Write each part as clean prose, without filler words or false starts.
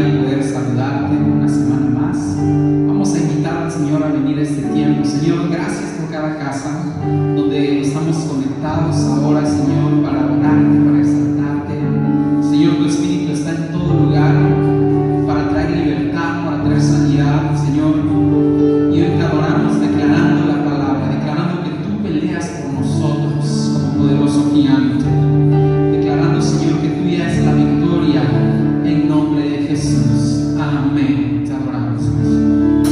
alegría poder saludarte una semana más. Vamos a invitar al Señor a venir a este tiempo. Señor, gracias por cada casa donde estamos conectados ahora, Señor, para adorarte, para exaltarte. Señor, tu Espíritu está en todo lugar para traer libertad, para traer sanidad, Señor. Y hoy te adoramos declarando la palabra, declarando que tú peleas por nosotros como poderoso gigante. Declarando, Señor, que tuya es la victoria en nombre de Jesús. Amén. Te adoramos, Jesús.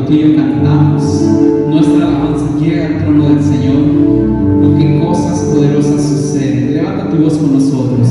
tú y yo cantamos, nuestra alabanza llega al trono del Señor, porque cosas poderosas suceden. Levanta tu voz con nosotros.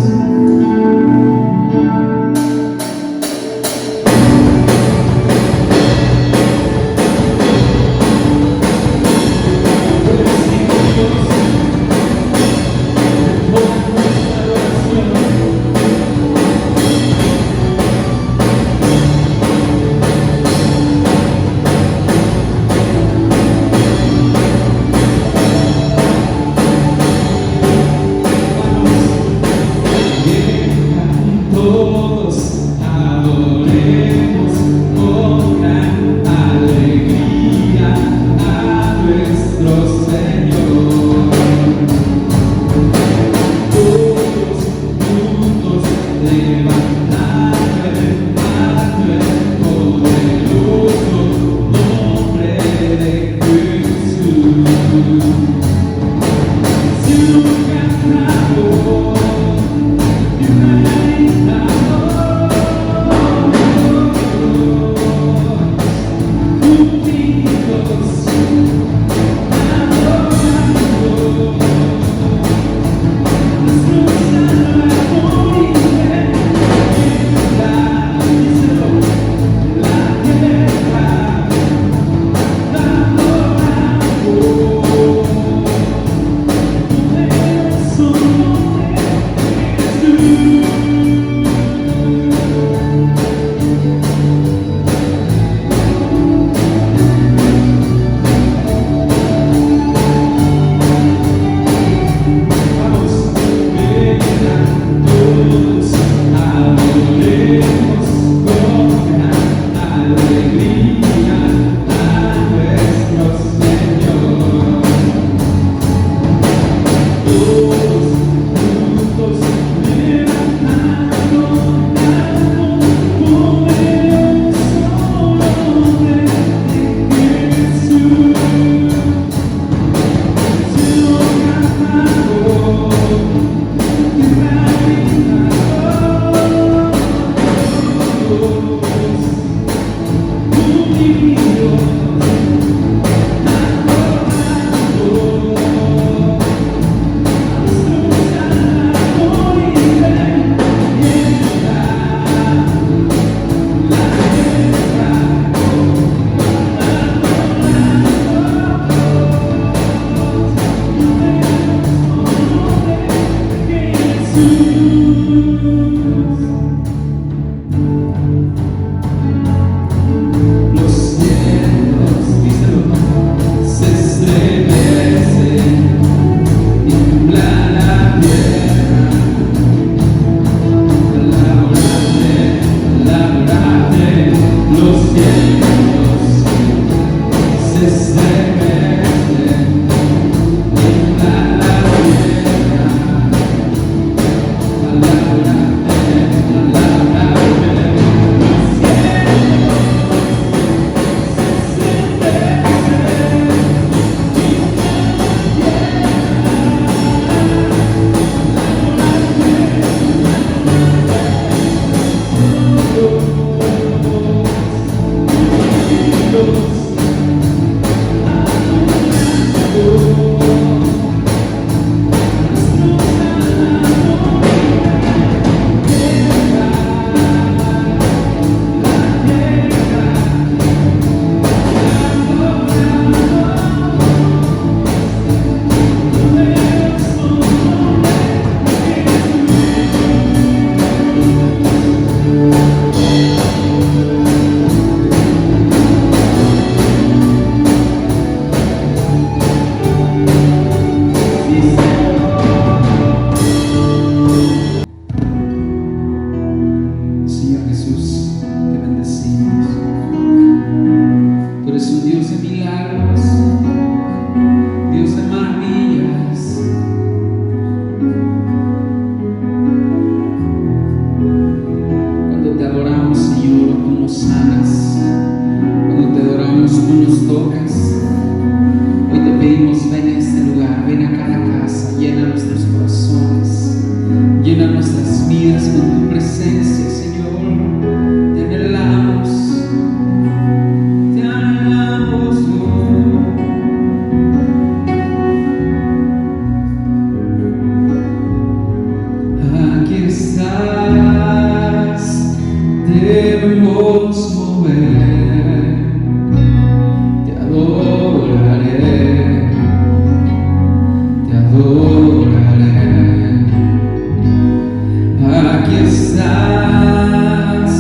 Aquí estás,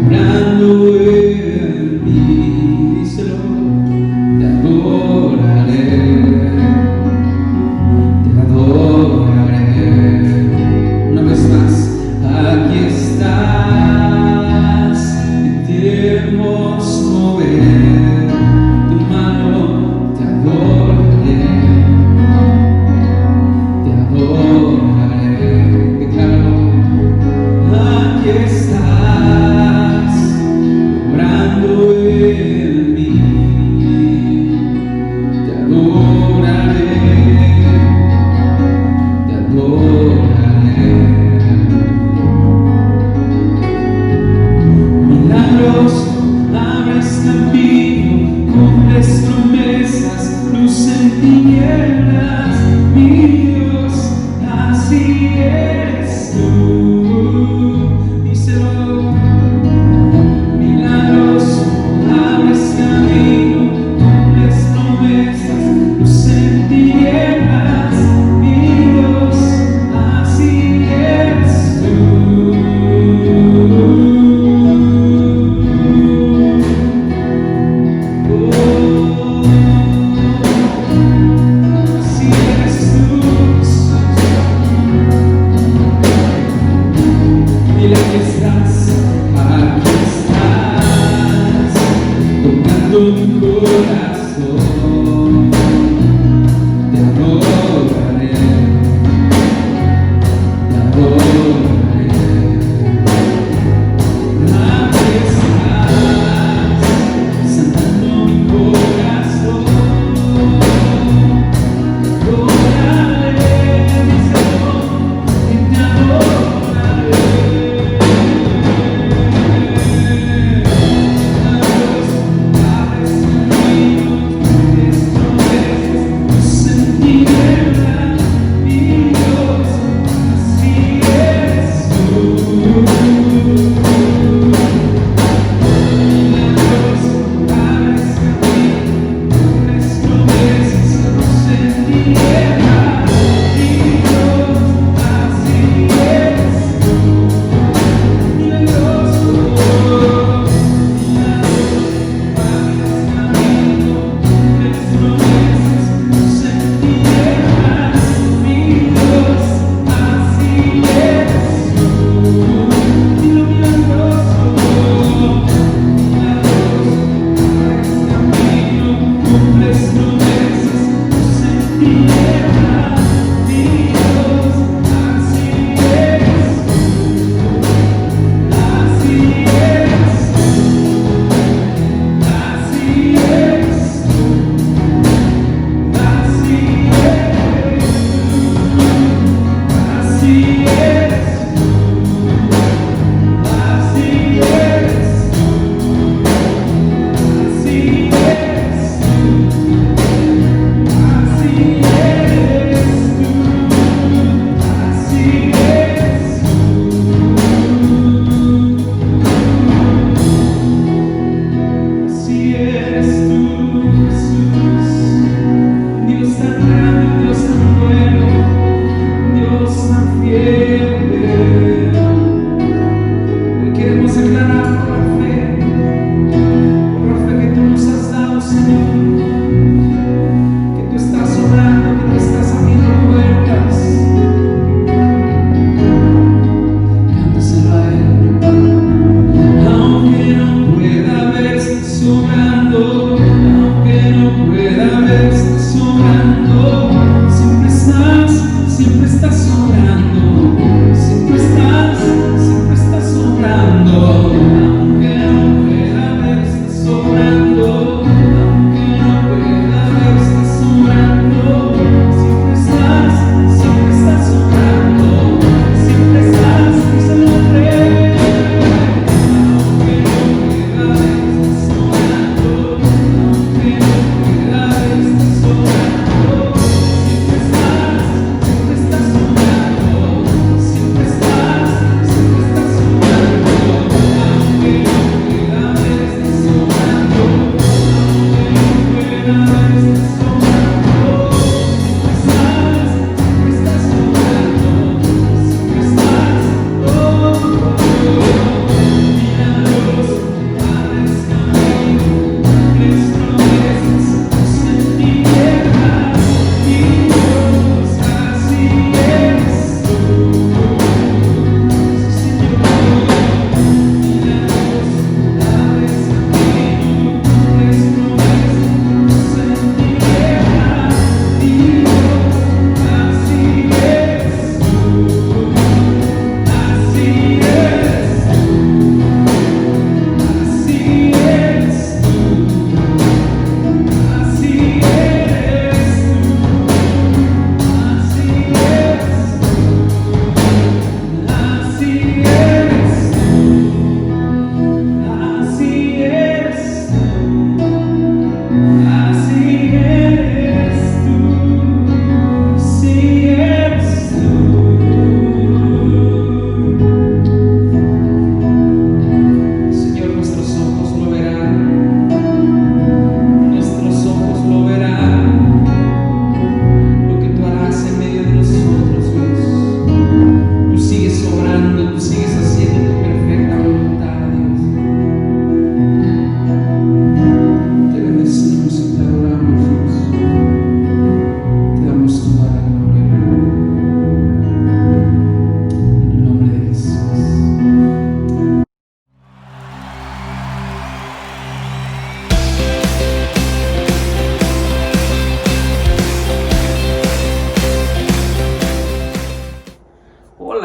obrando en mí, díselo, te adoraré, te adoraré. Una vez más, aquí estás, y queremos mover tu mano, te adoraré, te adoraré. Decláralo.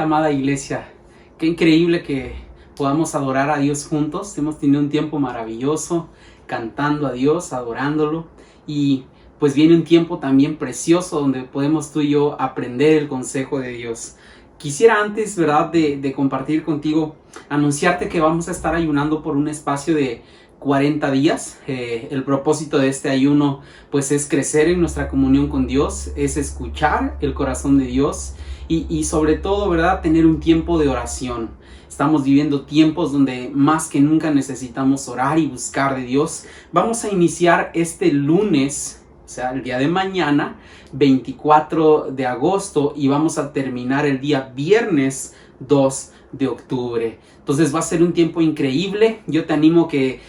Hola, amada iglesia. Qué increíble que podamos adorar a Dios juntos. Hemos tenido un tiempo maravilloso cantando a Dios, adorándolo. Y pues viene un tiempo también precioso donde podemos tú y yo aprender el consejo de Dios. Quisiera antes, ¿verdad?, de compartir contigo, anunciarte que vamos a estar ayunando por un espacio de 40 días. El propósito de este ayuno pues es crecer en nuestra comunión con Dios, es escuchar el corazón de Dios y sobre todo, ¿verdad?, tener un tiempo de oración. Estamos viviendo tiempos donde más que nunca necesitamos orar y buscar de Dios. Vamos a iniciar este lunes, o sea, el día de mañana, 24 de agosto, y vamos a terminar el día viernes 2 de octubre. Entonces va a ser un tiempo increíble. Yo te animo que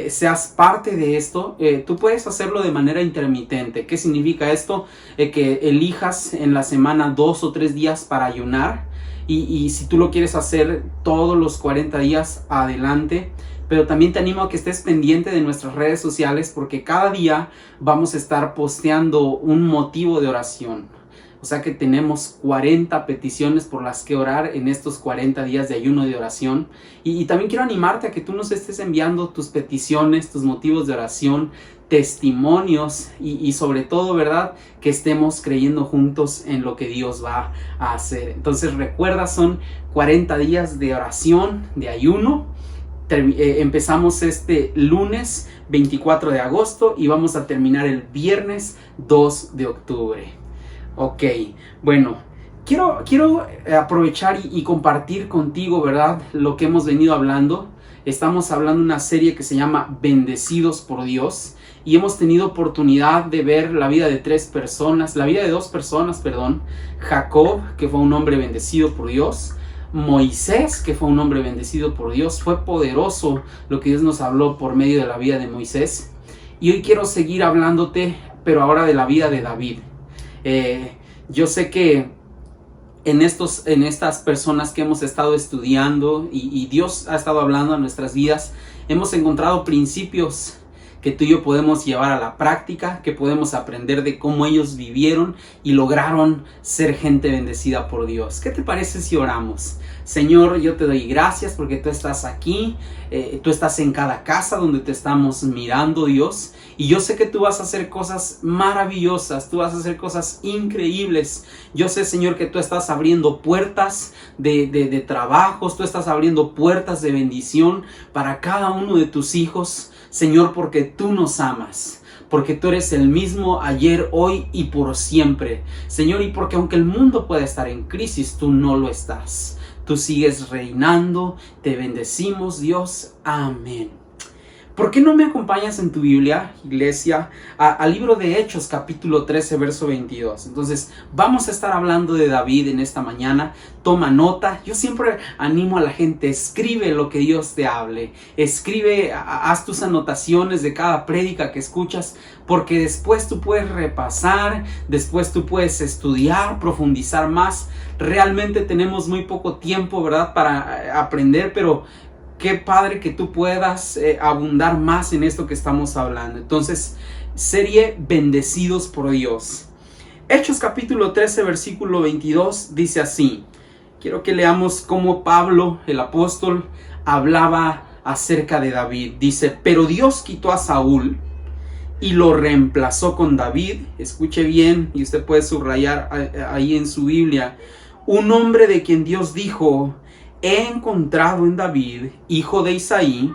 seas parte de esto. Tú puedes hacerlo de manera intermitente. ¿Qué significa esto? Que elijas en la semana 2 o 3 días para ayunar. Y si tú lo quieres hacer todos los 40 días, adelante. Pero también te animo a que estés pendiente de nuestras redes sociales, porque cada día vamos a estar posteando un motivo de oración. O sea que tenemos 40 peticiones por las que orar en estos 40 días de ayuno de oración. Y también quiero animarte a que tú nos estés enviando tus peticiones, tus motivos de oración, testimonios y sobre todo, ¿verdad?, que estemos creyendo juntos en lo que Dios va a hacer. Entonces recuerda, son 40 días de oración, de ayuno. Empezamos este lunes 24 de agosto y vamos a terminar el viernes 2 de octubre. Ok, bueno, quiero aprovechar y compartir contigo, ¿verdad?, lo que hemos venido hablando. Estamos hablando de una serie que se llama Bendecidos por Dios, y hemos tenido oportunidad de ver la vida de dos personas, Jacob, que fue un hombre bendecido por Dios, Moisés, que fue un hombre bendecido por Dios. Fue poderoso lo que Dios nos habló por medio de la vida de Moisés. Y hoy quiero seguir hablándote, pero ahora de la vida de David. Yo sé que en estas personas que hemos estado estudiando y Dios ha estado hablando a nuestras vidas, hemos encontrado principios que tú y yo podemos llevar a la práctica, que podemos aprender de cómo ellos vivieron y lograron ser gente bendecida por Dios. ¿Qué te parece si oramos? Señor, yo te doy gracias porque tú estás aquí, tú estás en cada casa donde te estamos mirando, Dios, y yo sé que tú vas a hacer cosas maravillosas, tú vas a hacer cosas increíbles. Yo sé, Señor, que tú estás abriendo puertas de trabajos, tú estás abriendo puertas de bendición para cada uno de tus hijos, Señor, porque tú nos amas, porque tú eres el mismo ayer, hoy y por siempre, Señor, y porque aunque el mundo pueda estar en crisis, tú no lo estás. Tú sigues reinando, te bendecimos, Dios. Amén. ¿Por qué no me acompañas en tu Biblia, iglesia, al libro de Hechos, capítulo 13, verso 22? Entonces, vamos a estar hablando de David en esta mañana. Toma nota. Yo siempre animo a la gente, escribe lo que Dios te hable. Escribe, haz tus anotaciones de cada prédica que escuchas, porque después tú puedes repasar, después tú puedes estudiar, profundizar más. Realmente tenemos muy poco tiempo, ¿verdad?, para aprender, pero qué padre que tú puedas abundar más en esto que estamos hablando. Entonces, serie Bendecidos por Dios. Hechos capítulo 13, versículo 22 dice así. Quiero que leamos cómo Pablo, el apóstol, hablaba acerca de David. Dice, pero Dios quitó a Saúl y lo reemplazó con David. Escuche bien, y usted puede subrayar ahí en su Biblia. Un hombre de quien Dios dijo, he encontrado en David, hijo de Isaí,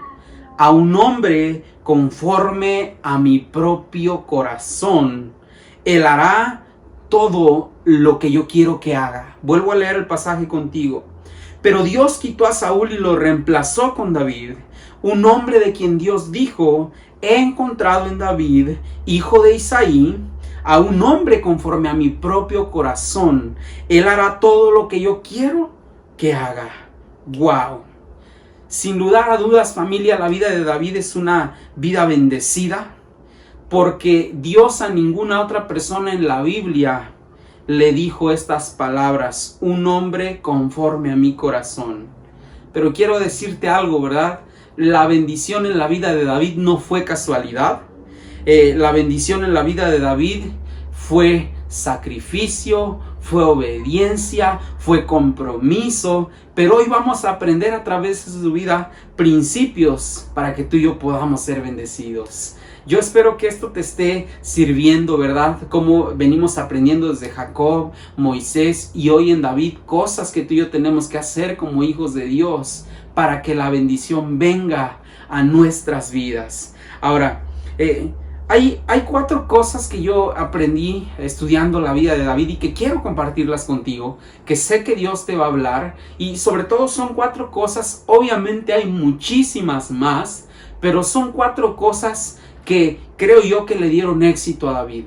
a un hombre conforme a mi propio corazón. Él hará todo lo que yo quiero que haga. Vuelvo a leer el pasaje contigo. Pero Dios quitó a Saúl y lo reemplazó con David, un hombre de quien Dios dijo, he encontrado en David, hijo de Isaí, a un hombre conforme a mi propio corazón. Él hará todo lo que yo quiero que haga. Wow. Sin lugar a dudas, familia, la vida de David es una vida bendecida, porque Dios a ninguna otra persona en la Biblia le dijo estas palabras, un hombre conforme a mi corazón. Pero quiero decirte algo, ¿verdad? La bendición en la vida de David no fue casualidad. La bendición en la vida de David fue sacrificio, fue obediencia, fue compromiso, pero hoy vamos a aprender a través de su vida principios para que tú y yo podamos ser bendecidos. Yo espero que esto te esté sirviendo, ¿verdad? Como venimos aprendiendo desde Jacob, Moisés y hoy en David, cosas que tú y yo tenemos que hacer como hijos de Dios para que la bendición venga a nuestras vidas. Ahora, hay 4 cosas que yo aprendí estudiando la vida de David y que quiero compartirlas contigo, que sé que Dios te va a hablar, y sobre todo son 4 cosas. Obviamente hay muchísimas más, pero son 4 cosas que creo yo que le dieron éxito a David.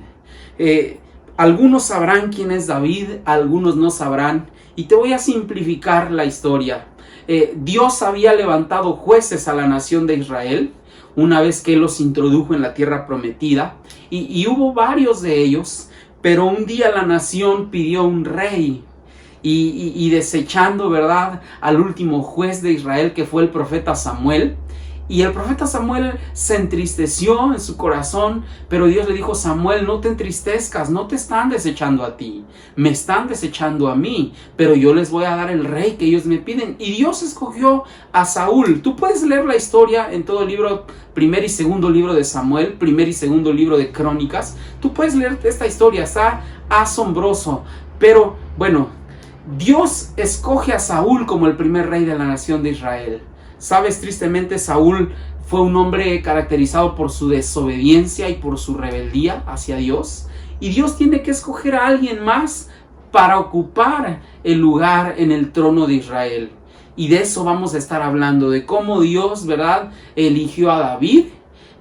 Algunos sabrán quién es David, algunos no sabrán, y te voy a simplificar la historia. Dios había levantado jueces a la nación de Israel una vez que Él los introdujo en la tierra prometida, y hubo varios de ellos, pero un día la nación pidió un rey, y desechando, ¿verdad?, al último juez de Israel, que fue el profeta Samuel. Y el profeta Samuel se entristeció en su corazón, pero Dios le dijo: Samuel, no te entristezcas, no te están desechando a ti, me están desechando a mí, pero yo les voy a dar el rey que ellos me piden. Y Dios escogió a Saúl. Tú puedes leer la historia en todo el libro, primer y segundo libro de Samuel, primer y segundo libro de Crónicas. Tú puedes leer esta historia, está asombroso. Pero bueno, Dios escoge a Saúl como el primer rey de la nación de Israel. Sabes, tristemente Saúl fue un hombre caracterizado por su desobediencia y por su rebeldía hacia Dios. Y Dios tiene que escoger a alguien más para ocupar el lugar en el trono de Israel. Y de eso vamos a estar hablando, de cómo Dios, ¿verdad?, eligió a David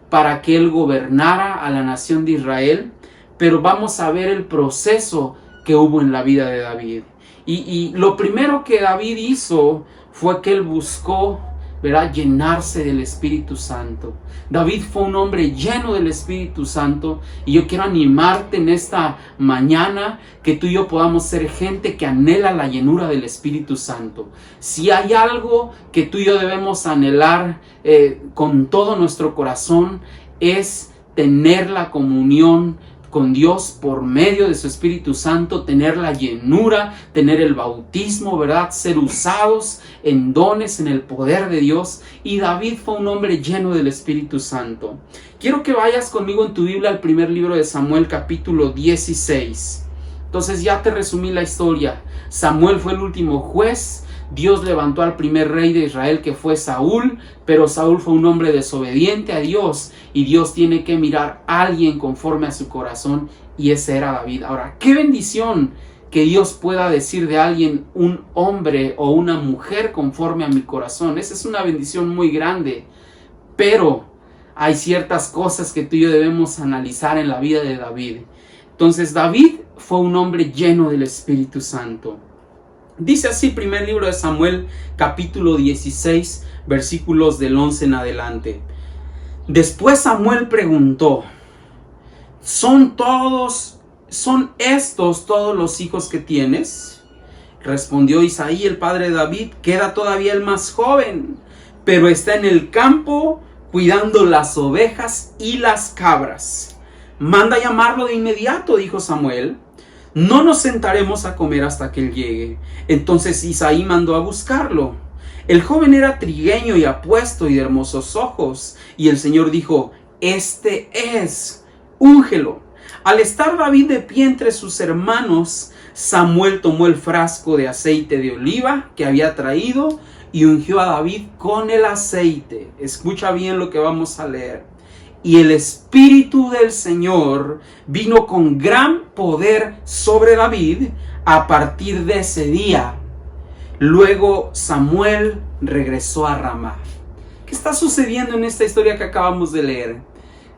para que él gobernara a la nación de Israel. Pero vamos a ver el proceso que hubo en la vida de David. Y lo primero que David hizo fue que él buscó, ¿verdad?, llenarse del Espíritu Santo. David fue un hombre lleno del Espíritu Santo, y yo quiero animarte en esta mañana que tú y yo podamos ser gente que anhela la llenura del Espíritu Santo. Si hay algo que tú y yo debemos anhelar con todo nuestro corazón, es tener la comunión con Dios por medio de su Espíritu Santo, tener la llenura, tener el bautismo, ¿verdad?, ser usados en dones, en el poder de Dios. Y David fue un hombre lleno del Espíritu Santo. Quiero que vayas conmigo en tu Biblia al primer libro de Samuel, capítulo 16. Entonces ya te resumí la historia. Samuel fue el último juez. Dios levantó al primer rey de Israel, que fue Saúl, pero Saúl fue un hombre desobediente a Dios, y Dios tiene que mirar a alguien conforme a su corazón, y ese era David. Ahora, qué bendición que Dios pueda decir de alguien: un hombre o una mujer conforme a mi corazón. Esa es una bendición muy grande, pero hay ciertas cosas que tú y yo debemos analizar en la vida de David. Entonces, David fue un hombre lleno del Espíritu Santo. Dice así, primer libro de Samuel, capítulo 16, versículos del 11 en adelante. Después Samuel preguntó: ¿Son estos todos los hijos que tienes? Respondió Isaí, el padre de David: queda todavía el más joven, pero está en el campo cuidando las ovejas y las cabras. Manda llamarlo de inmediato, dijo Samuel. No nos sentaremos a comer hasta que él llegue. Entonces Isaí mandó a buscarlo. El joven era trigueño y apuesto y de hermosos ojos. Y el Señor dijo: este es, úngelo. Al estar David de pie entre sus hermanos, Samuel tomó el frasco de aceite de oliva que había traído y ungió a David con el aceite. Escucha bien lo que vamos a leer. Y el Espíritu del Señor vino con gran poder sobre David a partir de ese día. Luego Samuel regresó a Ramá. ¿Qué está sucediendo en esta historia que acabamos de leer?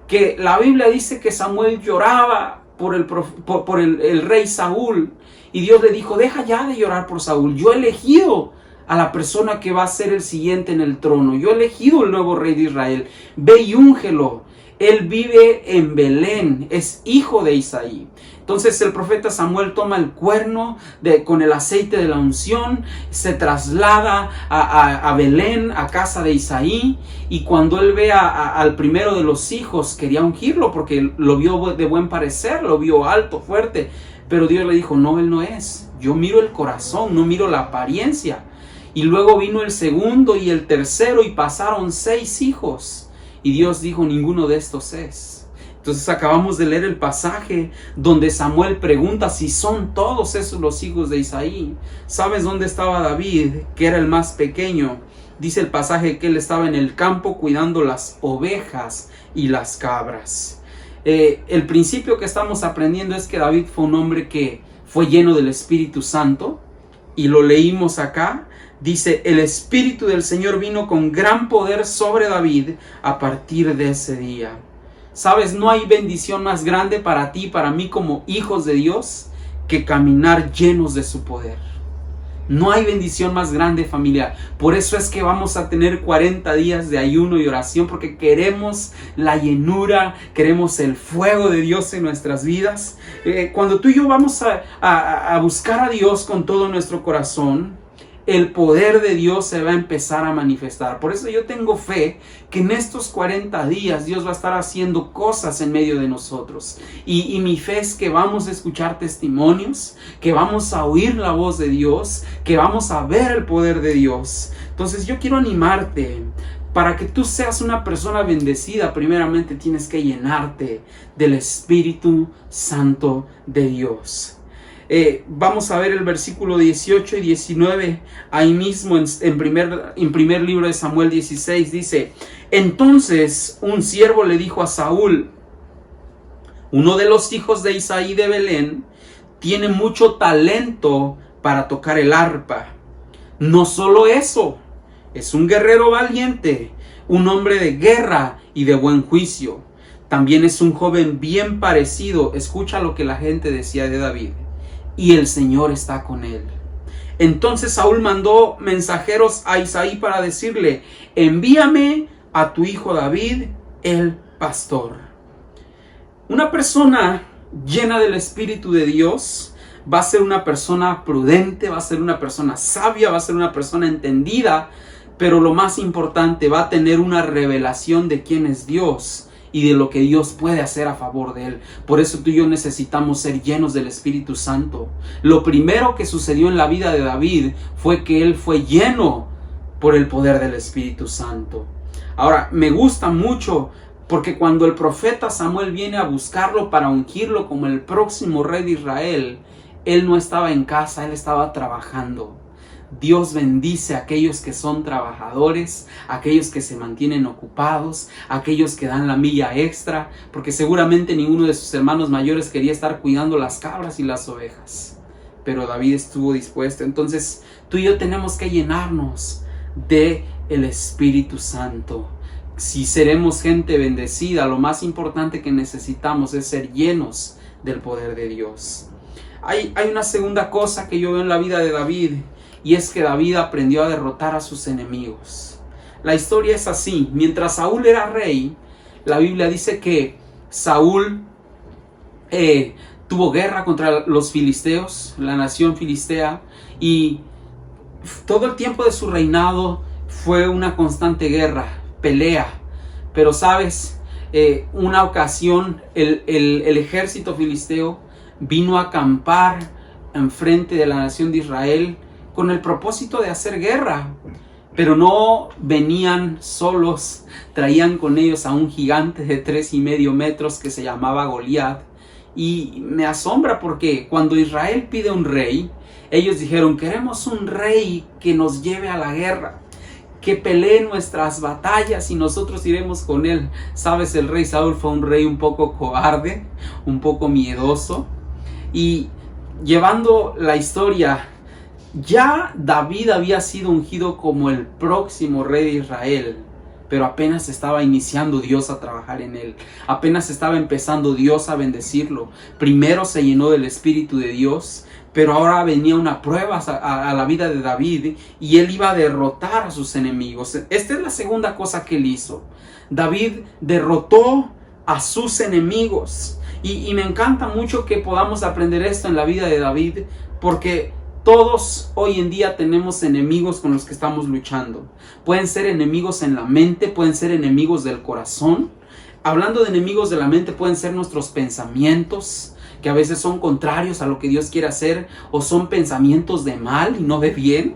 Que la Biblia dice que Samuel lloraba por el rey Saúl. Y Dios le dijo: deja ya de llorar por Saúl. Yo he elegido a la persona que va a ser el siguiente en el trono. Yo he elegido el nuevo rey de Israel. Ve y úngelo. Él vive en Belén, es hijo de Isaí. Entonces el profeta Samuel toma el cuerno con el aceite de la unción, se traslada a Belén, a casa de Isaí, y cuando él ve al primero de los hijos, quería ungirlo porque lo vio de buen parecer, lo vio alto, fuerte. Pero Dios le dijo, no, él no es. Yo miro el corazón, no miro la apariencia. Y luego vino el segundo y el tercero y pasaron 6 hijos. Y Dios dijo, ninguno de estos es. Entonces acabamos de leer el pasaje donde Samuel pregunta si son todos esos los hijos de Isaí. ¿Sabes dónde estaba David, que era el más pequeño? Dice el pasaje que él estaba en el campo cuidando las ovejas y las cabras. El principio que estamos aprendiendo es que David fue un hombre que fue lleno del Espíritu Santo. Y lo leímos acá. Dice, el Espíritu del Señor vino con gran poder sobre David a partir de ese día. Sabes, no hay bendición más grande para ti y para mí como hijos de Dios que caminar llenos de su poder. No hay bendición más grande, familia. Por eso es que vamos a tener 40 días de ayuno y oración, porque queremos la llenura, queremos el fuego de Dios en nuestras vidas. Cuando tú y yo vamos a buscar a Dios con todo nuestro corazón, el poder de Dios se va a empezar a manifestar. Por eso yo tengo fe que en estos 40 días Dios va a estar haciendo cosas en medio de nosotros. Y mi fe es que vamos a escuchar testimonios, que vamos a oír la voz de Dios, que vamos a ver el poder de Dios. Entonces yo quiero animarte. Para que tú seas una persona bendecida, primeramente tienes que llenarte del Espíritu Santo de Dios. Vamos a ver el versículo 18 y 19, ahí mismo en primer libro de Samuel 16, dice, entonces un siervo le dijo a Saúl, uno de los hijos de Isaí de Belén tiene mucho talento para tocar el arpa. No solo eso, es un guerrero valiente, un hombre de guerra y de buen juicio. También es un joven bien parecido. Escucha lo que la gente decía de David. Y el Señor está con él. Entonces Saúl mandó mensajeros a Isaí para decirle, envíame a tu hijo David, el pastor. Una persona llena del Espíritu de Dios va a ser una persona prudente, va a ser una persona sabia, va a ser una persona entendida, pero lo más importante, va a tener una revelación de quién es Dios y de lo que Dios puede hacer a favor de él. Por eso tú y yo necesitamos ser llenos del Espíritu Santo. Lo primero que sucedió en la vida de David fue que él fue lleno por el poder del Espíritu Santo. Ahora, me gusta mucho porque cuando el profeta Samuel viene a buscarlo para ungirlo como el próximo rey de Israel, él no estaba en casa, él estaba trabajando. Dios bendice a aquellos que son trabajadores, a aquellos que se mantienen ocupados, a aquellos que dan la milla extra, porque seguramente ninguno de sus hermanos mayores quería estar cuidando las cabras y las ovejas. Pero David estuvo dispuesto. Entonces tú y yo tenemos que llenarnos de el Espíritu Santo. Si seremos gente bendecida, lo más importante que necesitamos es ser llenos del poder de Dios. Hay una segunda cosa que yo veo en la vida de David, y es que David aprendió a derrotar a sus enemigos. La historia es así. Mientras Saúl era rey, la Biblia dice que Saúl tuvo guerra contra los filisteos, la nación filistea, y todo el tiempo de su reinado fue una constante guerra, pelea. Pero sabes, una ocasión el ejército filisteo vino a acampar enfrente de la nación de Israel con el propósito de hacer guerra, pero no venían solos, traían con ellos a un gigante de 3,5 metros que se llamaba Goliat. Y me asombra porque cuando Israel pide un rey, ellos dijeron, queremos un rey que nos lleve a la guerra, que pelee nuestras batallas y nosotros iremos con él. Sabes, el rey Saúl fue un rey un poco cobarde, un poco miedoso, y llevando la historia, ya David había sido ungido como el próximo rey de Israel, pero apenas estaba iniciando Dios a trabajar en él. Apenas estaba empezando Dios a bendecirlo. Primero se llenó del Espíritu de Dios, pero ahora venía una prueba a la vida de David y él iba a derrotar a sus enemigos. Esta es la segunda cosa que él hizo. David derrotó a sus enemigos. Y me encanta mucho que podamos aprender esto en la vida de David, porque todos hoy en día tenemos enemigos con los que estamos luchando. Pueden ser enemigos en la mente, pueden ser enemigos del corazón. Hablando de enemigos de la mente, pueden ser nuestros pensamientos, que a veces son contrarios a lo que Dios quiere hacer, o son pensamientos de mal y no de bien.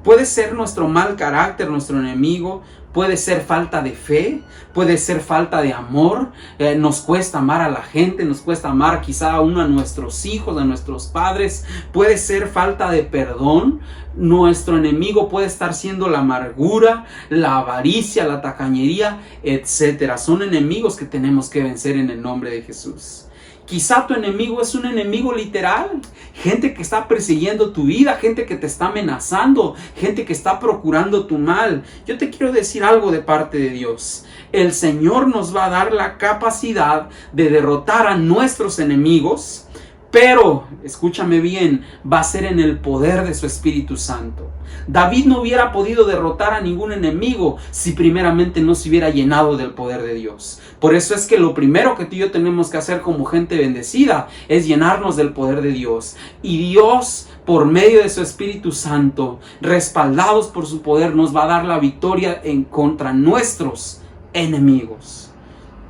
Puede ser nuestro mal carácter, nuestro enemigo. Puede ser falta de fe, puede ser falta de amor. Nos cuesta amar a la gente, nos cuesta amar quizá aún a nuestros hijos, a nuestros padres. Puede ser falta de perdón. Nuestro enemigo puede estar siendo la amargura, la avaricia, la tacañería, etc. Son enemigos que tenemos que vencer en el nombre de Jesús. Quizá tu enemigo es un enemigo literal, gente que está persiguiendo tu vida, gente que te está amenazando, gente que está procurando tu mal. Yo te quiero decir algo de parte de Dios. El Señor nos va a dar la capacidad de derrotar a nuestros enemigos, pero, escúchame bien, va a ser en el poder de su Espíritu Santo. David no hubiera podido derrotar a ningún enemigo si primeramente no se hubiera llenado del poder de Dios. Por eso es que lo primero que tú y yo tenemos que hacer como gente bendecida es llenarnos del poder de Dios. Y Dios, por medio de su Espíritu Santo, respaldados por su poder, nos va a dar la victoria contra nuestros enemigos.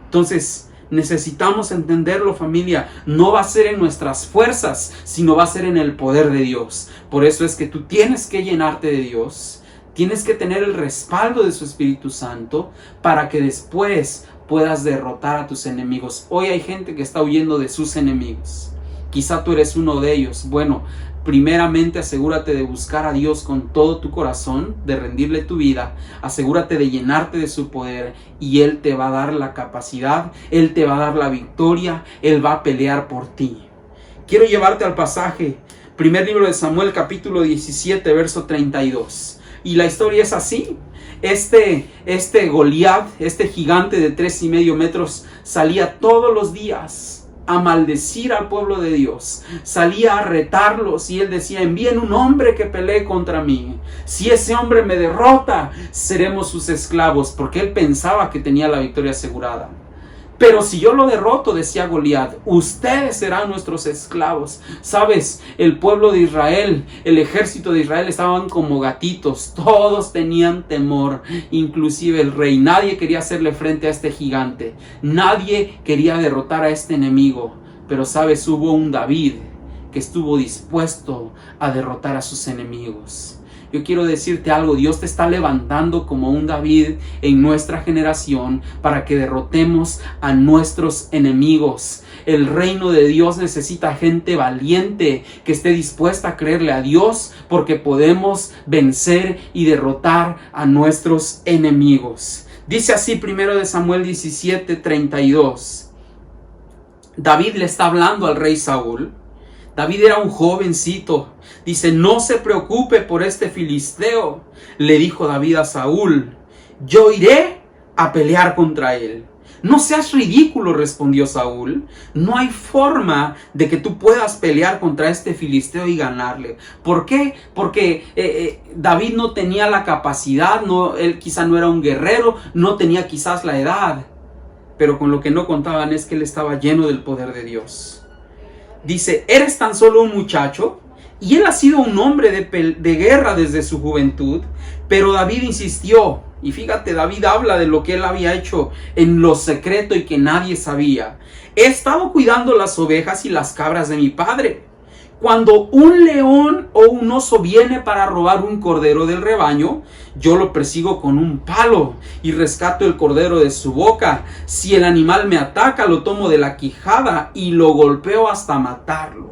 Entonces, necesitamos entenderlo, familia. No va a ser en nuestras fuerzas, sino va a ser en el poder de Dios. Por eso es que tú tienes que llenarte de Dios. Tienes que tener el respaldo de su Espíritu Santo para que después puedas derrotar a tus enemigos. Hoy hay gente que está huyendo de sus enemigos. Quizá tú eres uno de ellos. Bueno, primeramente asegúrate de buscar a Dios con todo tu corazón, de rendirle tu vida. Asegúrate de llenarte de su poder y Él te va a dar la capacidad, Él te va a dar la victoria, Él va a pelear por ti. Quiero llevarte al pasaje, primer libro de Samuel, capítulo 17, verso 32. Y la historia es así. Este Goliat, este gigante de 3,5 metros, salía todos los días a maldecir al pueblo de Dios. Salía a retarlos y él decía: envíen un hombre que pelee contra mí. Si ese hombre me derrota, seremos sus esclavos, porque él pensaba que tenía la victoria asegurada. Pero si yo lo derroto, decía Goliat, ustedes serán nuestros esclavos. Sabes, el pueblo de Israel, el ejército de Israel estaban como gatitos. Todos tenían temor, inclusive el rey. Nadie quería hacerle frente a este gigante. Nadie quería derrotar a este enemigo. Pero sabes, hubo un David que estuvo dispuesto a derrotar a sus enemigos. Yo quiero decirte algo, Dios te está levantando como un David en nuestra generación para que derrotemos a nuestros enemigos. El reino de Dios necesita gente valiente que esté dispuesta a creerle a Dios, porque podemos vencer y derrotar a nuestros enemigos. Dice así 1 Samuel 17:32. David le está hablando al rey Saúl. David era un jovencito. Dice: no se preocupe por este filisteo, le dijo David a Saúl, yo iré a pelear contra él. No seas ridículo, respondió Saúl. No hay forma de que tú puedas pelear contra este filisteo y ganarle. ¿Por qué? Porque David no tenía la capacidad, él quizá no era un guerrero, no tenía quizás la edad. Pero con lo que no contaban es que él estaba lleno del poder de Dios. Dice: eres tan solo un muchacho. Y él ha sido un hombre de guerra desde su juventud. Pero David insistió. Y fíjate, David habla de lo que él había hecho en lo secreto y que nadie sabía. He estado cuidando las ovejas y las cabras de mi padre. Cuando un león o un oso viene para robar un cordero del rebaño, yo lo persigo con un palo y rescato el cordero de su boca. Si el animal me ataca, lo tomo de la quijada y lo golpeo hasta matarlo.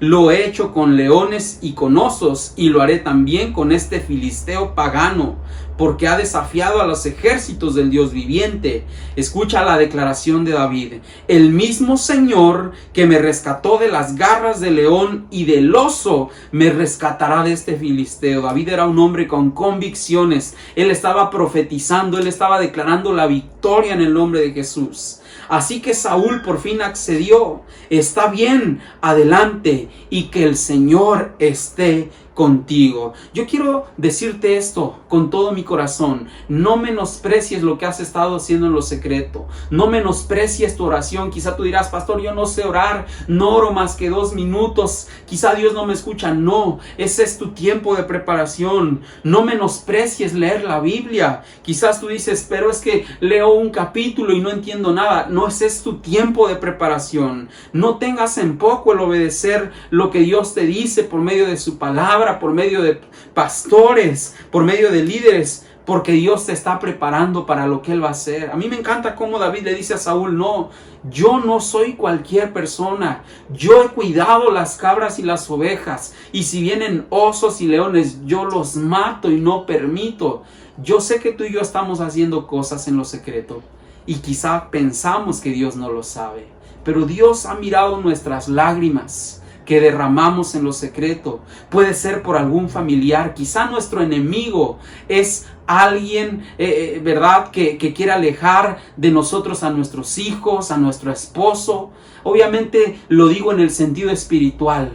Lo he hecho con leones y con osos, y lo haré también con este filisteo pagano, porque ha desafiado a los ejércitos del Dios viviente. Escucha la declaración de David: el mismo Señor que me rescató de las garras del león y del oso, me rescatará de este filisteo. David era un hombre con convicciones. Él estaba profetizando, él estaba declarando la victoria en el nombre de Jesús. Así que Saúl por fin accedió. Está bien, adelante, y que el Señor esté contigo. Yo quiero decirte esto con todo mi corazón. No menosprecies lo que has estado haciendo en lo secreto. No menosprecies tu oración. Quizá tú dirás, pastor, yo no sé orar, no oro más que 2 minutos. Quizá Dios no me escucha. No, ese es tu tiempo de preparación. No menosprecies leer la Biblia. Quizás tú dices, pero es que leo un capítulo y no entiendo nada. No, ese es tu tiempo de preparación. No tengas en poco el obedecer lo que Dios te dice por medio de su palabra, por medio de pastores, por medio de líderes, porque Dios te está preparando para lo que Él va a hacer. A mí me encanta cómo David le dice a Saúl, no, yo no soy cualquier persona, yo he cuidado las cabras y las ovejas, y si vienen osos y leones, yo los mato y no permito. Yo sé que tú y yo estamos haciendo cosas en lo secreto, y quizá pensamos que Dios no lo sabe, pero Dios ha mirado nuestras lágrimas que derramamos en lo secreto. Puede ser por algún familiar, quizá nuestro enemigo es alguien, ¿verdad? Que quiere alejar de nosotros a nuestros hijos, a nuestro esposo. Obviamente lo digo en el sentido espiritual.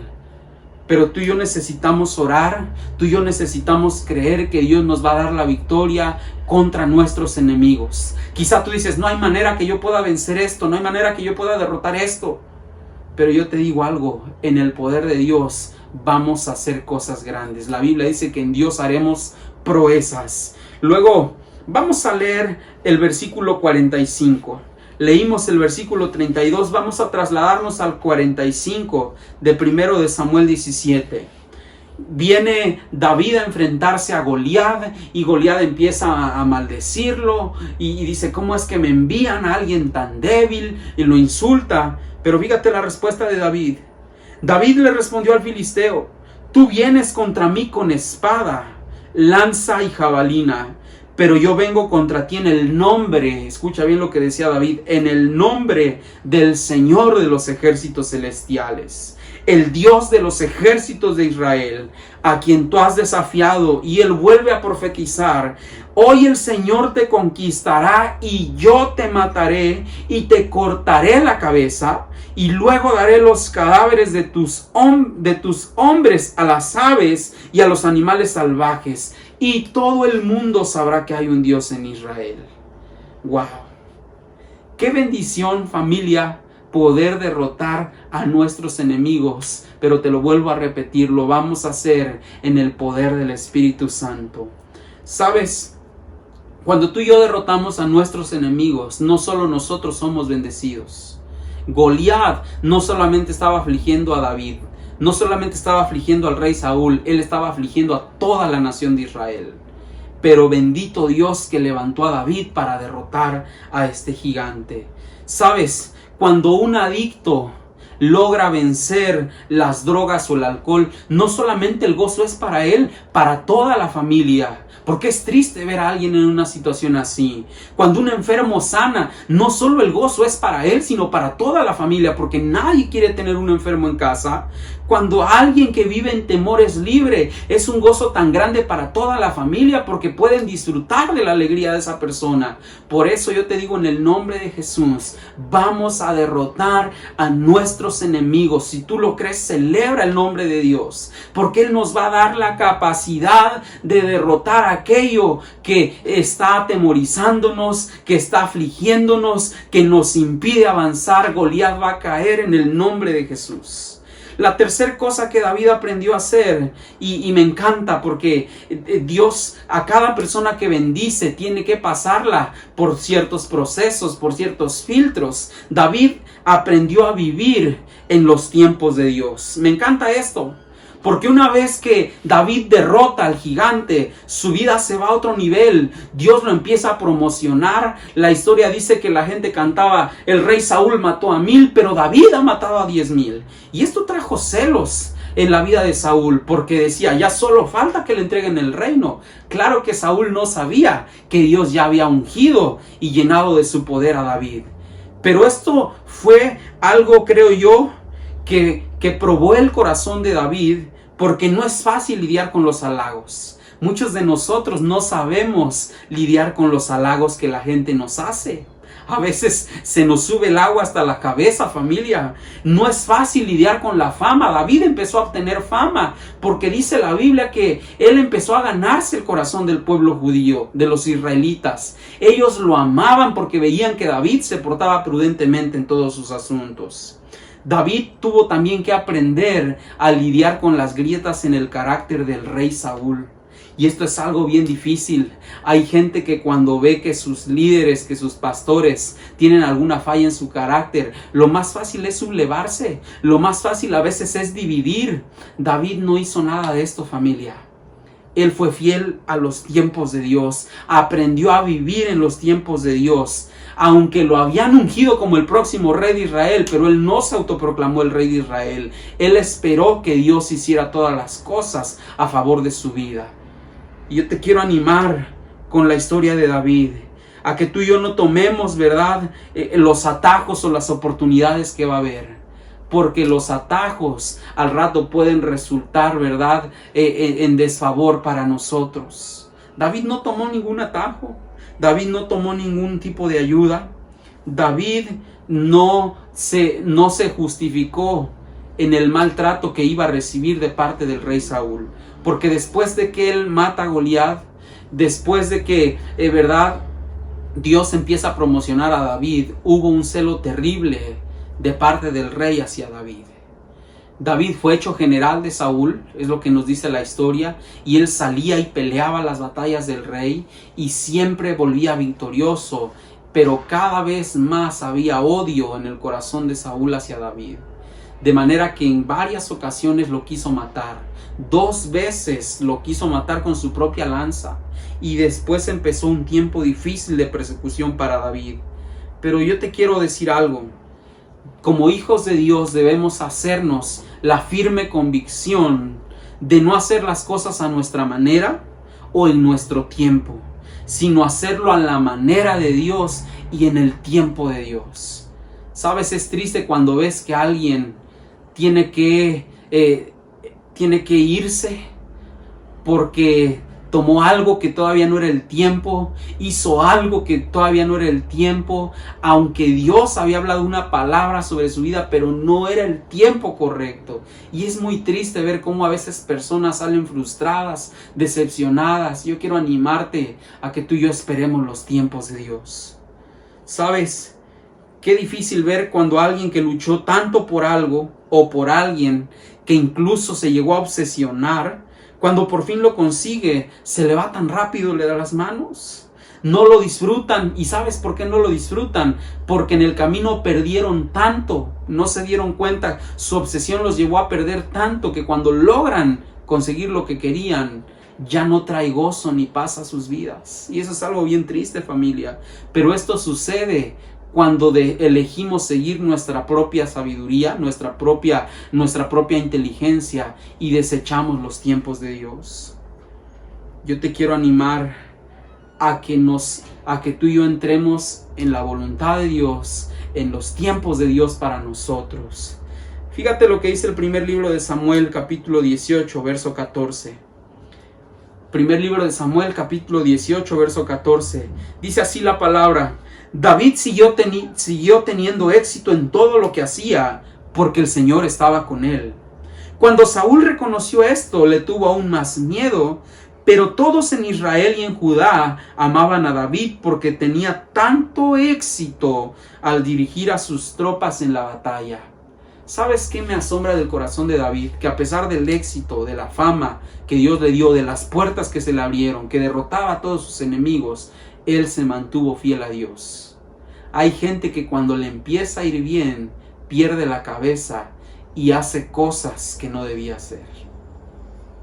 Pero tú y yo necesitamos orar, tú y yo necesitamos creer que Dios nos va a dar la victoria contra nuestros enemigos. Quizá tú dices, no hay manera que yo pueda vencer esto, no hay manera que yo pueda derrotar esto. Pero yo te digo algo, en el poder de Dios vamos a hacer cosas grandes. La Biblia dice que en Dios haremos proezas. Luego, vamos a leer el versículo 45. Leímos el versículo 32, vamos a trasladarnos al 45 de 1 de Samuel 17. Viene David a enfrentarse a Goliat y Goliat empieza a maldecirlo y dice, ¿cómo es que me envían a alguien tan débil? Y lo insulta. Pero fíjate la respuesta de David. David le respondió al filisteo, tú vienes contra mí con espada, lanza y jabalina, pero yo vengo contra ti en el nombre, escucha bien lo que decía David, en el nombre del Señor de los ejércitos celestiales, el Dios de los ejércitos de Israel, a quien tú has desafiado. Y él vuelve a profetizar, hoy el Señor te conquistará y yo te mataré y te cortaré la cabeza y luego daré los cadáveres de tus hombres a las aves y a los animales salvajes y todo el mundo sabrá que hay un Dios en Israel. ¡Wow! ¡Qué bendición, familia! Poder derrotar a nuestros enemigos, pero te lo vuelvo a repetir, lo vamos a hacer en el poder del Espíritu Santo. ¿Sabes? Cuando tú y yo derrotamos a nuestros enemigos, no solo nosotros somos bendecidos. Goliat no solamente estaba afligiendo a David, no solamente estaba afligiendo al rey Saúl, él estaba afligiendo a toda la nación de Israel. Pero bendito Dios que levantó a David para derrotar a este gigante. ¿Sabes? Cuando un adicto logra vencer las drogas o el alcohol, no solamente el gozo es para él, para toda la familia. Porque es triste ver a alguien en una situación así. Cuando un enfermo sana, no solo el gozo es para él, sino para toda la familia, porque nadie quiere tener un enfermo en casa. Cuando alguien que vive en temor es libre, es un gozo tan grande para toda la familia, porque pueden disfrutar de la alegría de esa persona. Por eso yo te digo, en el nombre de Jesús, vamos a derrotar a nuestros enemigos. Si tú lo crees, celebra el nombre de Dios, porque Él nos va a dar la capacidad de derrotar aquello que está atemorizándonos, que está afligiéndonos, que nos impide avanzar. Goliat va a caer en el nombre de Jesús. La tercera cosa que David aprendió a hacer, y me encanta porque Dios a cada persona que bendice tiene que pasarla por ciertos procesos, por ciertos filtros. David aprendió a vivir en los tiempos de Dios. Me encanta esto. Porque una vez que David derrota al gigante, su vida se va a otro nivel. Dios lo empieza a promocionar. La historia dice que la gente cantaba, el rey Saúl mató a 1000, pero David ha matado a 10,000. Y esto trajo celos en la vida de Saúl, porque decía, ya solo falta que le entreguen el reino. Claro que Saúl no sabía que Dios ya había ungido y llenado de su poder a David. Pero esto fue algo, creo yo, que probó el corazón de David, porque no es fácil lidiar con los halagos. Muchos de nosotros no sabemos lidiar con los halagos que la gente nos hace. A veces se nos sube el agua hasta la cabeza, familia. No es fácil lidiar con la fama. David empezó a obtener fama porque dice la Biblia que él empezó a ganarse el corazón del pueblo judío, de los israelitas. Ellos lo amaban porque veían que David se portaba prudentemente en todos sus asuntos. David tuvo también que aprender a lidiar con las grietas en el carácter del rey Saúl. Y esto es algo bien difícil. Hay gente que cuando ve que sus líderes, que sus pastores tienen alguna falla en su carácter, lo más fácil es sublevarse. Lo más fácil a veces es dividir. David no hizo nada de esto, familia. Él fue fiel a los tiempos de Dios. Aprendió a vivir en los tiempos de Dios. Aunque lo habían ungido como el próximo rey de Israel, pero él no se autoproclamó el rey de Israel. Él esperó que Dios hiciera todas las cosas a favor de su vida. Y yo te quiero animar con la historia de David, a que tú y yo no tomemos, ¿verdad?, los atajos o las oportunidades que va a haber. Porque los atajos al rato pueden resultar, ¿verdad?, en desfavor para nosotros. David no tomó ningún atajo. David no tomó ningún tipo de ayuda. David no se justificó en el maltrato que iba a recibir de parte del rey Saúl. Porque después de que él mata a Goliat, después de que, ¿verdad?, Dios empieza a promocionar a David, hubo un celo terrible de parte del rey hacia David. David fue hecho general de Saúl, es lo que nos dice la historia, y él salía y peleaba las batallas del rey y siempre volvía victorioso, pero cada vez más había odio en el corazón de Saúl hacia David. De manera que en varias ocasiones lo quiso matar. 2 veces lo quiso matar con su propia lanza. Y después empezó un tiempo difícil de persecución para David. Pero yo te quiero decir algo. Como hijos de Dios debemos hacernos la firme convicción de no hacer las cosas a nuestra manera o en nuestro tiempo, sino hacerlo a la manera de Dios y en el tiempo de Dios. Sabes, es triste cuando ves que alguien tiene que irse porque tomó algo que todavía no era el tiempo, hizo algo que todavía no era el tiempo, aunque Dios había hablado una palabra sobre su vida, pero no era el tiempo correcto. Y es muy triste ver cómo a veces personas salen frustradas, decepcionadas. Yo quiero animarte a que tú y yo esperemos los tiempos de Dios. ¿Sabes? Qué difícil ver cuando alguien que luchó tanto por algo o por alguien que incluso se llegó a obsesionar, cuando por fin lo consigue, se le va tan rápido, le da las manos. No lo disfrutan. ¿Y sabes por qué no lo disfrutan? Porque en el camino perdieron tanto, no se dieron cuenta. Su obsesión los llevó a perder tanto que cuando logran conseguir lo que querían, ya no trae gozo ni paz a sus vidas. Y eso es algo bien triste, familia. Pero esto sucede cuando elegimos seguir nuestra propia sabiduría, nuestra propia inteligencia y desechamos los tiempos de Dios. Yo te quiero animar a que tú y yo entremos en la voluntad de Dios, en los tiempos de Dios para nosotros. Fíjate lo que dice el primer libro de Samuel, capítulo 18, verso 14. Primer libro de Samuel, capítulo 18, verso 14. Dice así la palabra: David siguió teniendo éxito en todo lo que hacía, porque el Señor estaba con él. Cuando Saúl reconoció esto, le tuvo aún más miedo, pero todos en Israel y en Judá amaban a David porque tenía tanto éxito al dirigir a sus tropas en la batalla. ¿Sabes qué me asombra del corazón de David? Que a pesar del éxito, de la fama que Dios le dio, de las puertas que se le abrieron, que derrotaba a todos sus enemigos, él se mantuvo fiel a Dios. Hay gente que cuando le empieza a ir bien, pierde la cabeza y hace cosas que no debía hacer.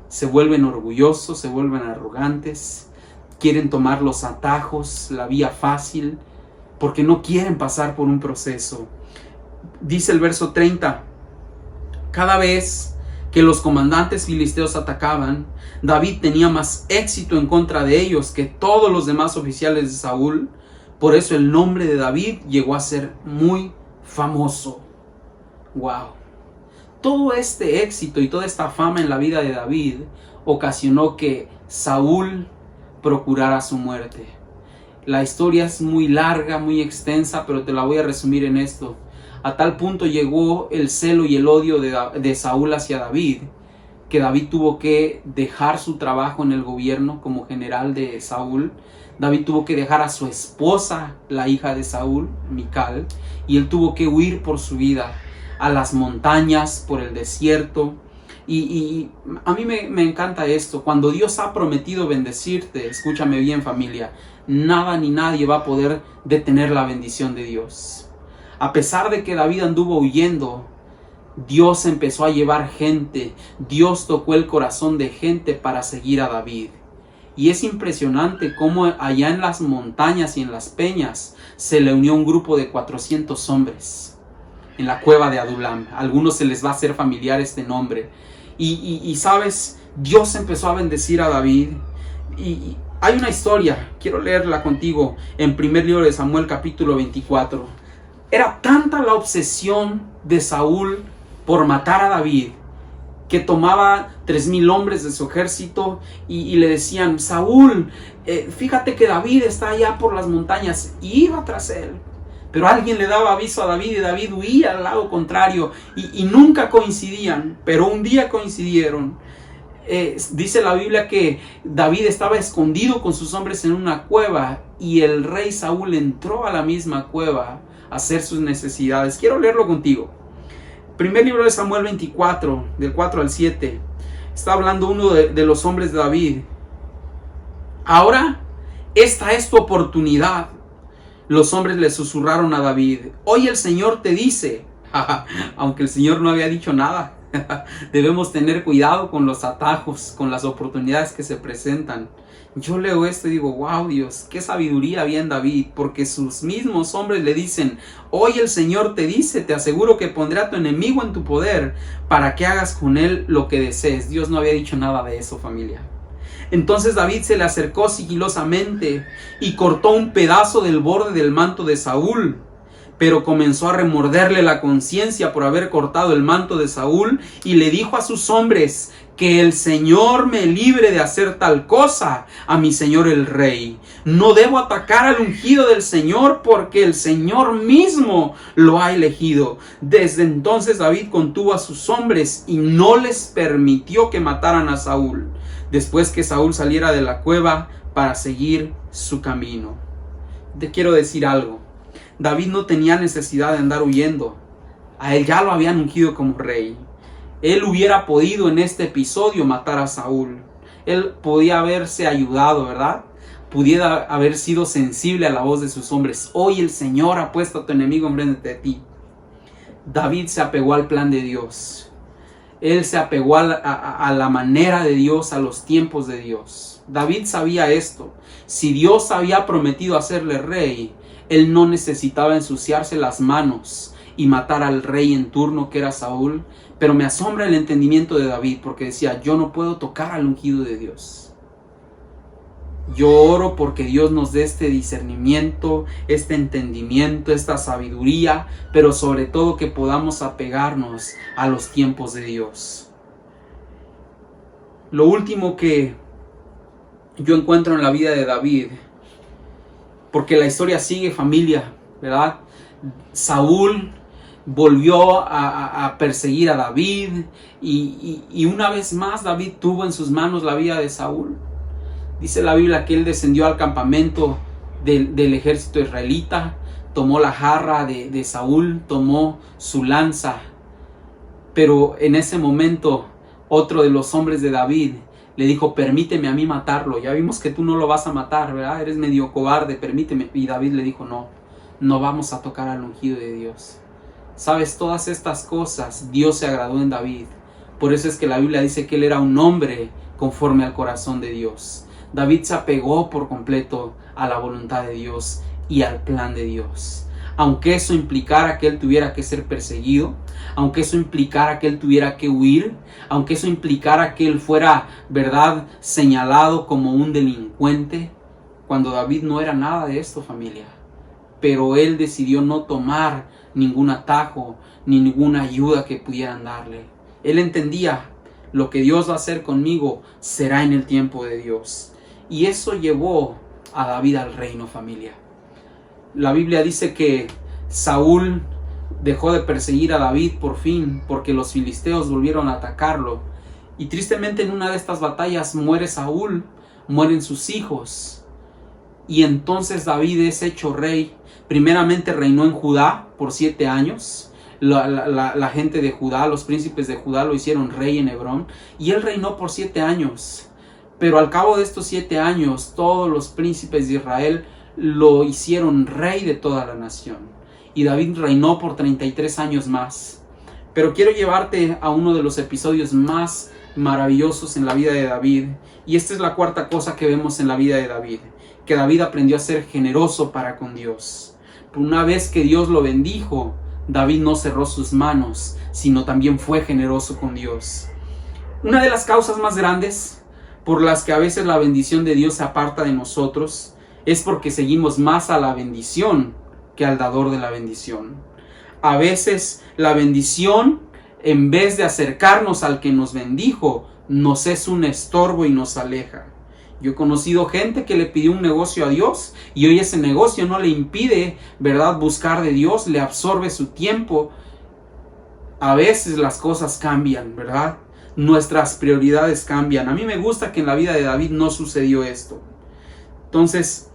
Se vuelven orgullosos, se vuelven arrogantes, quieren tomar los atajos, la vía fácil, porque no quieren pasar por un proceso. Dice el verso 30, cada vez que los comandantes filisteos atacaban, David tenía más éxito en contra de ellos que todos los demás oficiales de Saúl. Por eso el nombre de David llegó a ser muy famoso. ¡Wow! Todo este éxito y toda esta fama en la vida de David ocasionó que Saúl procurara su muerte. La historia es muy larga, muy extensa, pero te la voy a resumir en esto. A tal punto llegó el celo y el odio de Saúl hacia David, que David tuvo que dejar su trabajo en el gobierno como general de Saúl. David tuvo que dejar a su esposa, la hija de Saúl, Mical, y él tuvo que huir por su vida a las montañas, por el desierto. Y a mí me encanta esto. Cuando Dios ha prometido bendecirte, escúchame bien, familia, nada ni nadie va a poder detener la bendición de Dios. A pesar de que David anduvo huyendo, Dios empezó a llevar gente. Dios tocó el corazón de gente para seguir a David. Y es impresionante cómo allá en las montañas y en las peñas se le unió un grupo de 400 hombres en la cueva de Adulam. A algunos se les va a hacer familiar este nombre. Y sabes, Dios empezó a bendecir a David. Y hay una historia, quiero leerla contigo, en primer libro de Samuel capítulo 24. Era tanta la obsesión de Saúl por matar a David, que tomaba 3,000 hombres de su ejército y le decían: Saúl, fíjate que David está allá por las montañas, y iba tras él. Pero alguien le daba aviso a David y David huía al lado contrario y nunca coincidían, pero un día coincidieron. Dice la Biblia que David estaba escondido con sus hombres en una cueva y el rey Saúl entró a la misma cueva a hacer sus necesidades. Quiero leerlo contigo. Primer libro de Samuel 24, del 4 al 7. Está hablando uno de los hombres de David. Ahora, esta es tu oportunidad. Los hombres le susurraron a David: hoy el Señor te dice, aunque el Señor no había dicho nada. Debemos tener cuidado con los atajos, con las oportunidades que se presentan. Yo leo esto y digo: wow, Dios, qué sabiduría había en David, porque sus mismos hombres le dicen: hoy el Señor te dice, te aseguro que pondré a tu enemigo en tu poder para que hagas con él lo que desees. Dios no había dicho nada de eso, familia. Entonces David se le acercó sigilosamente y cortó un pedazo del borde del manto de Saúl, pero comenzó a remorderle la conciencia por haber cortado el manto de Saúl y le dijo a sus hombres: que el Señor me libre de hacer tal cosa a mi señor el rey. No debo atacar al ungido del Señor, porque el Señor mismo lo ha elegido. Desde entonces David contuvo a sus hombres y no les permitió que mataran a Saúl, después que Saúl saliera de la cueva para seguir su camino. Te quiero decir algo. David no tenía necesidad de andar huyendo. A él ya lo habían ungido como rey. Él hubiera podido en este episodio matar a Saúl. Él podía haberse ayudado, ¿verdad? Pudiera haber sido sensible a la voz de sus hombres. Hoy el Señor ha puesto a tu enemigo enfrente de ti. David se apegó al plan de Dios. Él se apegó a la manera de Dios, a los tiempos de Dios. David sabía esto. Si Dios había prometido hacerle rey, él no necesitaba ensuciarse las manos y matar al rey en turno, que era Saúl. Pero me asombra el entendimiento de David, porque decía: yo no puedo tocar al ungido de Dios. Yo oro porque Dios nos dé este discernimiento, este entendimiento, esta sabiduría, pero sobre todo que podamos apegarnos a los tiempos de Dios. Lo último que yo encuentro en la vida de David, porque la historia sigue, familia, ¿verdad? Saúl volvió a perseguir a David y una vez más David tuvo en sus manos la vida de Saúl. Dice la Biblia que él descendió al campamento del ejército israelita, tomó la jarra de Saúl, tomó su lanza, pero en ese momento otro de los hombres de David le dijo: permíteme a mí matarlo. Ya vimos que tú no lo vas a matar, ¿verdad? Eres medio cobarde, permíteme. Y David le dijo: no vamos a tocar al ungido de Dios. Sabes, todas estas cosas Dios se agradó en David. Por eso es que la Biblia dice que él era un hombre conforme al corazón de Dios. David se apegó por completo a la voluntad de Dios y al plan de Dios. Aunque eso implicara que él tuviera que ser perseguido, aunque eso implicara que él tuviera que huir, aunque eso implicara que él fuera, ¿verdad?, señalado como un delincuente, cuando David no era nada de esto, familia. Pero él decidió no tomar ningún atajo, ni ninguna ayuda que pudieran darle. Él entendía: lo que Dios va a hacer conmigo será en el tiempo de Dios. Y eso llevó a David al reino, familia. La Biblia dice que Saúl dejó de perseguir a David por fin, porque los filisteos volvieron a atacarlo. Y tristemente en una de estas batallas muere Saúl, mueren sus hijos. Y entonces David es hecho rey. Primeramente reinó en Judá por 7 años. La gente de Judá, los príncipes de Judá lo hicieron rey en Hebrón. Y él reinó por 7 años. Pero al cabo de estos 7 años, todos los príncipes de Israel lo hicieron rey de toda la nación. Y David reinó por 33 años más. Pero quiero llevarte a uno de los episodios más maravillosos en la vida de David. Y esta es la cuarta cosa que vemos en la vida de David. Que David aprendió a ser generoso para con Dios. Una vez que Dios lo bendijo, David no cerró sus manos, sino también fue generoso con Dios. Una de las causas más grandes por las que a veces la bendición de Dios se aparta de nosotros es porque seguimos más a la bendición que al dador de la bendición. A veces la bendición, en vez de acercarnos al que nos bendijo, nos es un estorbo y nos aleja. Yo he conocido gente que le pidió un negocio a Dios y hoy ese negocio no le impide, ¿verdad?, buscar de Dios, le absorbe su tiempo. A veces las cosas cambian, ¿verdad? Nuestras prioridades cambian. A mí me gusta que en la vida de David no sucedió esto. Entonces,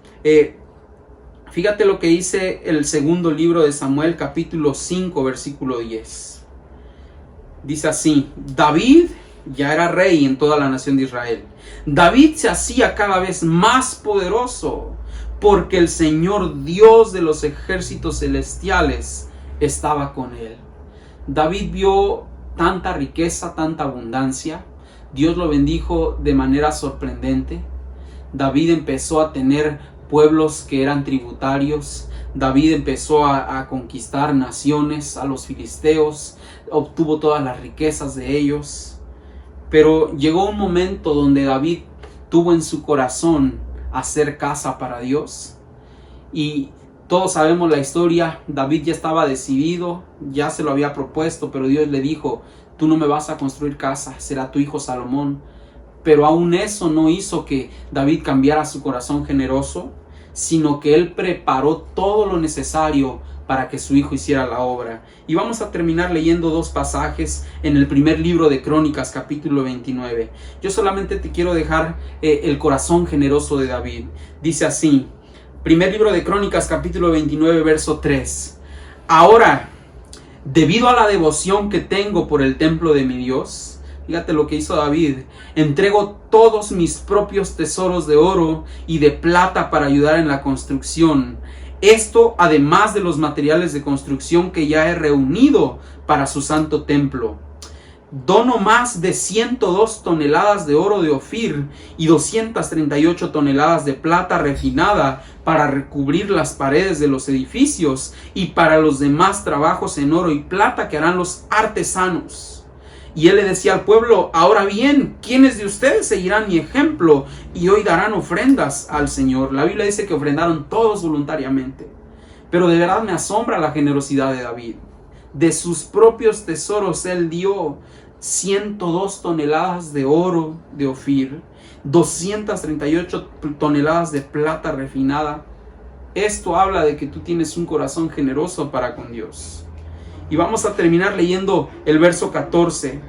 fíjate lo que dice el segundo libro de Samuel, capítulo 5, versículo 10. Dice así: David ya era rey en toda la nación de Israel. David se hacía cada vez más poderoso porque el Señor Dios de los ejércitos celestiales estaba con él. David vio tanta riqueza, tanta abundancia. Dios lo bendijo de manera sorprendente. David empezó a tener pueblos que eran tributarios. David empezó a conquistar naciones, a los filisteos, obtuvo todas las riquezas de ellos. Pero llegó un momento donde David tuvo en su corazón hacer casa para Dios. Y todos sabemos la historia. David ya estaba decidido, ya se lo había propuesto, pero Dios le dijo: tú no me vas a construir casa, será tu hijo Salomón. Pero aún eso no hizo que David cambiara su corazón generoso, sino que él preparó todo lo necesario para que su hijo hiciera la obra. Y vamos a terminar leyendo 2 pasajes en el primer libro de Crónicas, capítulo 29. Yo solamente te quiero dejar el corazón generoso de David. Dice así, primer libro de Crónicas, capítulo 29, verso 3. Ahora, debido a la devoción que tengo por el templo de mi Dios, fíjate lo que hizo David: entrego todos mis propios tesoros de oro y de plata para ayudar en la construcción. Esto además de los materiales de construcción que ya he reunido para su santo templo. Dono más de 102 toneladas de oro de Ofir y 238 toneladas de plata refinada para recubrir las paredes de los edificios y para los demás trabajos en oro y plata que harán los artesanos. Y él le decía al pueblo: ahora bien, ¿quiénes de ustedes seguirán mi ejemplo y hoy darán ofrendas al Señor? La Biblia dice que ofrendaron todos voluntariamente. Pero de verdad me asombra la generosidad de David. De sus propios tesoros él dio 102 toneladas de oro de Ofir, 238 toneladas de plata refinada. Esto habla de que tú tienes un corazón generoso para con Dios. Y vamos a terminar leyendo el verso 14.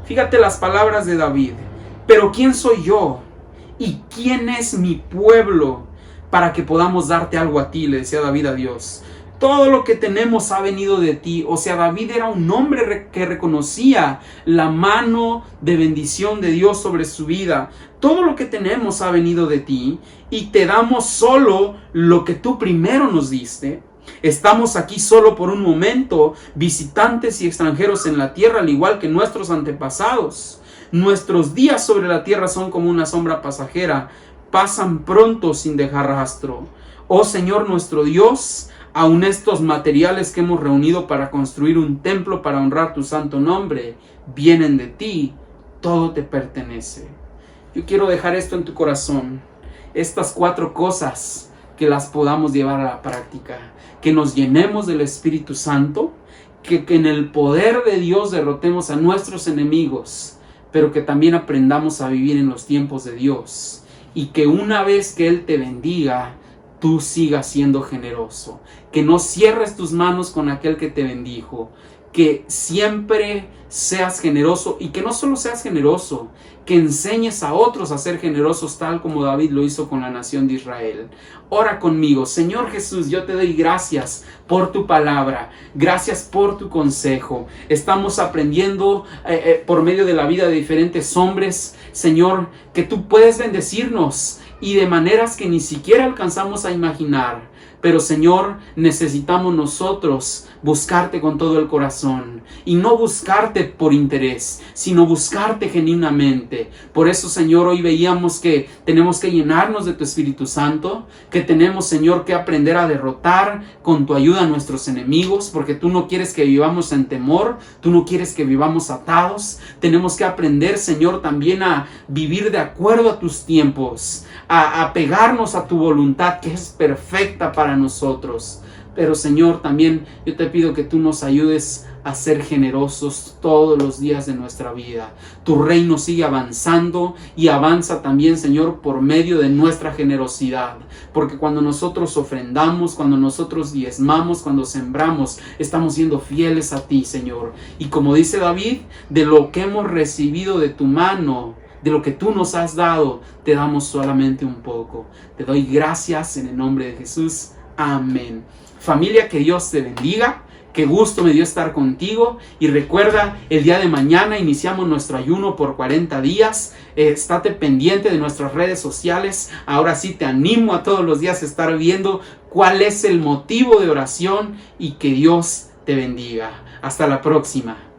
Fíjate las palabras de David: pero ¿quién soy yo? ¿Y quién es mi pueblo para que podamos darte algo a ti? Le decía David a Dios. Todo lo que tenemos ha venido de ti. O sea, David era un hombre que reconocía la mano de bendición de Dios sobre su vida. Todo lo que tenemos ha venido de ti y te damos solo lo que tú primero nos diste. Estamos aquí solo por un momento, visitantes y extranjeros en la tierra, al igual que nuestros antepasados. Nuestros días sobre la tierra son como una sombra pasajera, pasan pronto sin dejar rastro. Oh Señor nuestro Dios, aun estos materiales que hemos reunido para construir un templo para honrar tu santo nombre, vienen de ti, todo te pertenece. Yo quiero dejar esto en tu corazón, estas 4 cosas, que las podamos llevar a la práctica, que nos llenemos del Espíritu Santo, que en el poder de Dios derrotemos a nuestros enemigos, pero que también aprendamos a vivir en los tiempos de Dios y que una vez que Él te bendiga, tú sigas siendo generoso. Que no cierres tus manos con aquel que te bendijo. Que siempre seas generoso, y que no solo seas generoso, que enseñes a otros a ser generosos, tal como David lo hizo con la nación de Israel. Ora conmigo. Señor Jesús, yo te doy gracias por tu palabra, gracias por tu consejo. Estamos aprendiendo por medio de la vida de diferentes hombres, Señor, que tú puedes bendecirnos y de maneras que ni siquiera alcanzamos a imaginar. Pero Señor, necesitamos nosotros buscarte con todo el corazón, y no buscarte por interés, sino buscarte genuinamente. Por eso, Señor, hoy veíamos que tenemos que llenarnos de tu Espíritu Santo, que tenemos, Señor, que aprender a derrotar con tu ayuda a nuestros enemigos, porque tú no quieres que vivamos en temor, tú no quieres que vivamos atados. Tenemos que aprender, Señor, también a vivir de acuerdo a tus tiempos, a pegarnos a tu voluntad, que es perfecta para nosotros. Pero Señor, también yo te pido que tú nos ayudes a ser generosos todos los días de nuestra vida. Tu reino sigue avanzando, y avanza también, Señor, por medio de nuestra generosidad. Porque cuando nosotros ofrendamos, cuando nosotros diezmamos, cuando sembramos, estamos siendo fieles a ti, Señor. Y como dice David, de lo que hemos recibido de tu mano, de lo que tú nos has dado, te damos solamente un poco. Te doy gracias en el nombre de Jesús. Amén. Familia, que Dios te bendiga. Qué gusto me dio estar contigo. Y recuerda, el día de mañana iniciamos nuestro ayuno por 40 días. Estate pendiente de nuestras redes sociales. Ahora sí te animo a todos los días a estar viendo cuál es el motivo de oración, y que Dios te bendiga. Hasta la próxima.